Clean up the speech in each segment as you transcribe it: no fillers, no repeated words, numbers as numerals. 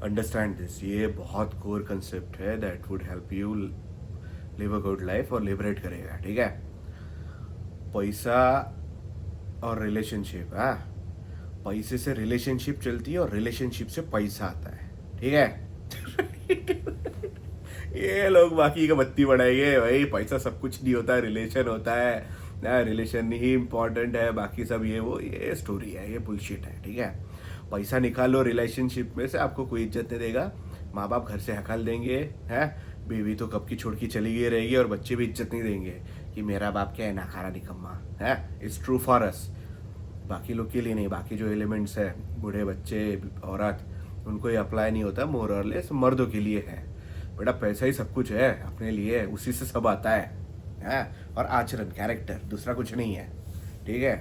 Understand this, ये बहुत core concept है that would help you live a good life और लिबरेट करेगा, ठीक है। पैसा और रिलेशनशिप, हाँ, पैसे से रिलेशनशिप चलती है और रिलेशनशिप से पैसा आता है, ठीक है। ये लोग बाकी का बत्ती बढ़ाएंगे, भाई पैसा सब कुछ नहीं होता है, रिलेशन होता है ना, रिलेशन ही इम्पोर्टेंट है, बाकी सब ये स्टोरी है, ये बुलशिट है, ठीक है। पैसा निकाल लो रिलेशनशिप में से, आपको कोई इज्जत नहीं देगा, माँ बाप घर से हकल देंगे, है, बीवी तो कब की छोड़ की चली गई रहेगी, और बच्चे भी इज्जत नहीं देंगे कि मेरा बाप क्या है, नाकारा निकम्मा है। इट्स ट्रू फॉर अस, बाकी लोग के लिए नहीं, बाकी जो एलिमेंट्स है, बूढ़े बच्चे औरत, उनको ये अप्लाई नहीं होता, मोर और लेस मर्दों के लिए है। बेटा पैसा ही सब कुछ है अपने लिए, उसी से सब आता है, और आचरण, कैरेक्टर, दूसरा कुछ नहीं है, ठीक है।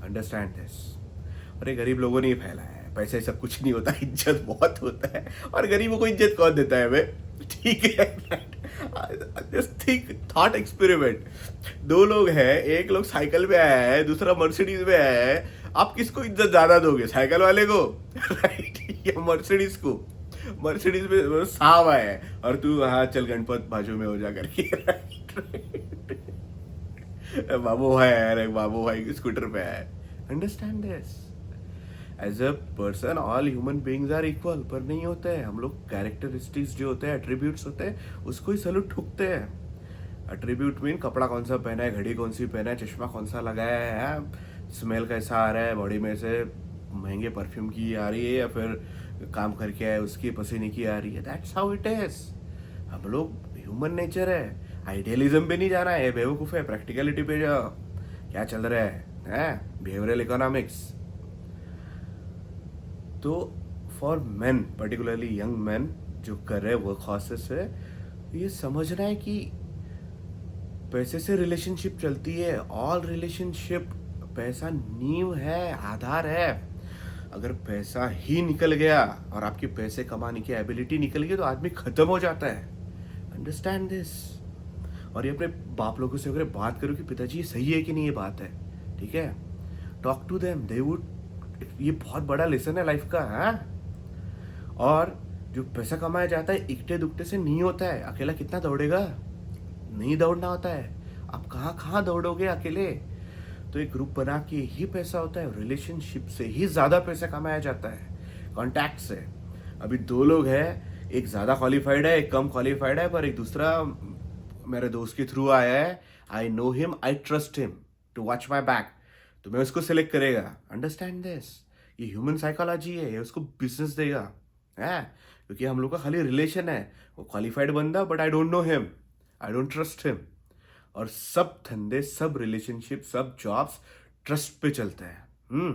Understand this. और ये गरीब लोगों ने ही फैलाया है, पैसा ही सब कुछ नहीं होता, इज्जत बहुत होता है, और गरीबों को इज्जत कौन देता है हमें, ठीक है। जस्ट थिंक, थॉट एक्सपेरिमेंट, दो लोग हैं, एक लोग साइकिल पे आया है, दूसरा मर्सिडीज में आया है, आप किसको इज्जत ज्यादा दोगे, साइकिल वाले को राइट, या मर्सिडीज को? मर्सिडीज में साहब आया है और तू हाँ चल गणपत बाजू में हो जा करके, राइट। बाबू भाई आया, एक बाबू भाई स्कूटर पे आया है। Understand this, as a person all human beings are equal, पर नहीं होते हैं हम लोग। कैरेक्टरिस्टिक्स जो होते हैं, एट्रीब्यूट्स होते हैं, उसको ही सैल्यूट ठुकते हैं। एट्रीब्यूट मीन कपड़ा कौन सा पहना है, घड़ी कौन सी पहना है, चश्मा कौन सा लगाया है, स्मेल कैसा आ रहा है बॉडी में से, महंगे परफ्यूम की आ रही है या फिर काम करके आए उसकी पसीने की आ रही है, दैट्स हाउ इट इज। हम लोग, ह्यूमन नेचर है, आइडियलिज्म पे नहीं जाना है, बेवकूफ़ है, प्रैक्टिकलिटी पे जाओ। क्या चल रहा है बिहेवियरल इकोनॉमिक्स। तो for main, particularly young man जो कर रहे वर्क हॉर्सेस है, ये समझना है कि पैसे से रिलेशनशिप चलती है, ऑल रिलेशनशिप। पैसा नींव है, आधार है। अगर पैसा ही निकल गया और आपकी पैसे कमाने की एबिलिटी निकल गई तो आदमी खत्म हो जाता है। Understand this. और ये अपने बाप लोगों से अगर बात करो कि पिताजी ये सही है कि नहीं, ये बात है, ठीक है, talk to them, they would, ये बहुत बड़ा लेसन है लाइफ का, है। और जो पैसा कमाया जाता है इकट्ठे दुकटे से नहीं होता है, अकेला कितना दौड़ेगा, नहीं दौड़ना होता है, आप कहाँ कहाँ दौड़ोगे अकेले। तो एक ग्रुप बना के ही पैसा होता है, रिलेशनशिप से ही ज्यादा पैसा कमाया जाता है, कॉन्टैक्ट से। अभी दो लोग हैं, एक ज्यादा क्वालिफाइड है, एक कम क्वालिफाइड है, पर एक दूसरा मेरे दोस्त के थ्रू आया है, I know him, I trust him to watch my back, तो मैं उसको सिलेक्ट करेगा। अंडरस्टैंड दिस, ये ह्यूमन साइकोलॉजी है, ये उसको बिजनेस देगा, है, क्योंकि हम लोग का खाली रिलेशन है, वो क्वालिफाइड बंदा, but I don't know him, I don't trust him. और सब धंधे, सब रिलेशनशिप, सब जॉब्स ट्रस्ट पे चलते हैं।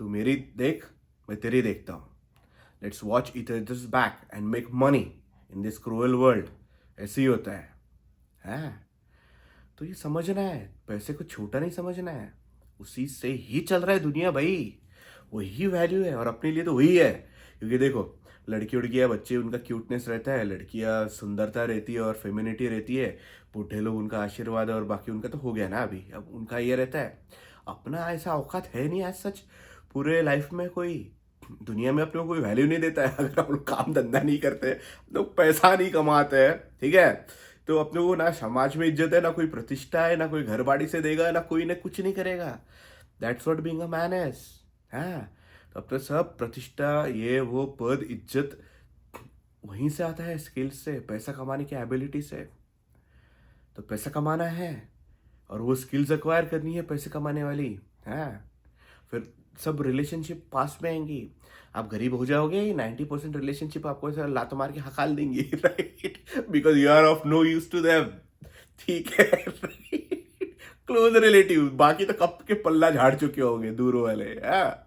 तू मेरी देख, मैं तेरी देखता हूँ, let's watch each others back and make money in this cruel world. ऐसे ही होता है। तो ये समझना है, पैसे को छोटा नहीं समझना है, उसी से ही चल रहा है दुनिया भाई, वही वैल्यू है, और अपने लिए तो वही है। क्योंकि देखो, लड़की उड़कियाँ, बच्चे उनका क्यूटनेस रहता है, लड़कियाँ सुंदरता रहती है और फेमिनिटी रहती है, बूढ़े लोग उनका आशीर्वाद, और बाकी उनका तो हो गया ना, अभी अब उनका ये रहता है। अपना ऐसा औकात है नहीं, आज सच पूरे लाइफ में कोई दुनिया में अपने को कोई वैल्यू नहीं देता है। अगर हम लोग काम धंधा नहीं करते, तो पैसा नहीं कमाते हैं, ठीक है, तो अपने को ना समाज में इज्जत है, ना कोई प्रतिष्ठा है, ना कोई घर बाड़ी से देगा, ना कोई, ना कुछ नहीं करेगा। That's what being a man is, है। तो अपने सब प्रतिष्ठा, ये वो पद, इज्जत वहीं से आता है, स्किल्स से, पैसा कमाने की एबिलिटी से। तो पैसा कमाना है और वो स्किल्स एक्वायर करनी है पैसे कमाने वाली, है। फिर सब रिलेशनशिप पास में आएंगी। आप गरीब हो जाओगे, 90% रिलेशनशिप आपको ऐसा लात मार के हकाल देंगी, right, because you are of no use to them, ठीक है, क्लोज रिलेटिव, बाकी तो कब के पल्ला झाड़ चुके होंगे दूर वाले, हाँ।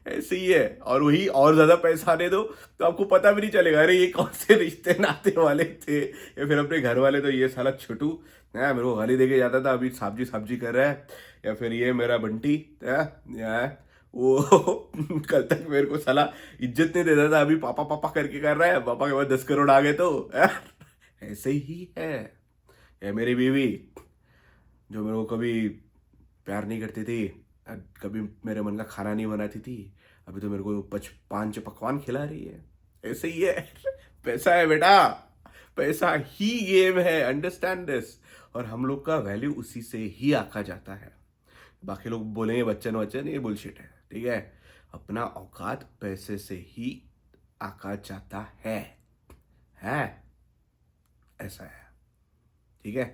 ऐसे ही है, और वही और ज्यादा पैसा आने दो तो आपको पता भी नहीं चलेगा, अरे ये कौन से रिश्ते नाते वाले थे, या फिर अपने घर वाले, तो ये साला छोटू है, मेरे को गाली देके जाता था, अभी सब्जी सब्जी कर रहा है, या फिर ये मेरा बंटी है, या वो कल तक मेरे को साला इज्जत नहीं देता था, अभी पापा पापा करके कर रहा है, पापा के बाद 10 करोड़ आ गए तो, ऐसे ही है। या मेरी बीवी, जो मेरे को कभी प्यार नहीं करती थी, कभी मेरे मन का खाना नहीं बनाती थी, अभी तो मेरे को 5 पकवान खिला रही है। ऐसे ही है। पैसा है बेटा, पैसा ही गेम है, अंडरस्टैंड दिस। और हम लोग का वैल्यू उसी से ही आका जाता है। बाकी लोग बोलेंगे बच्चन वच्चन, ये बुलशिट है, ठीक है। अपना औकात पैसे से ही आका जाता है ऐसा है, ठीक है।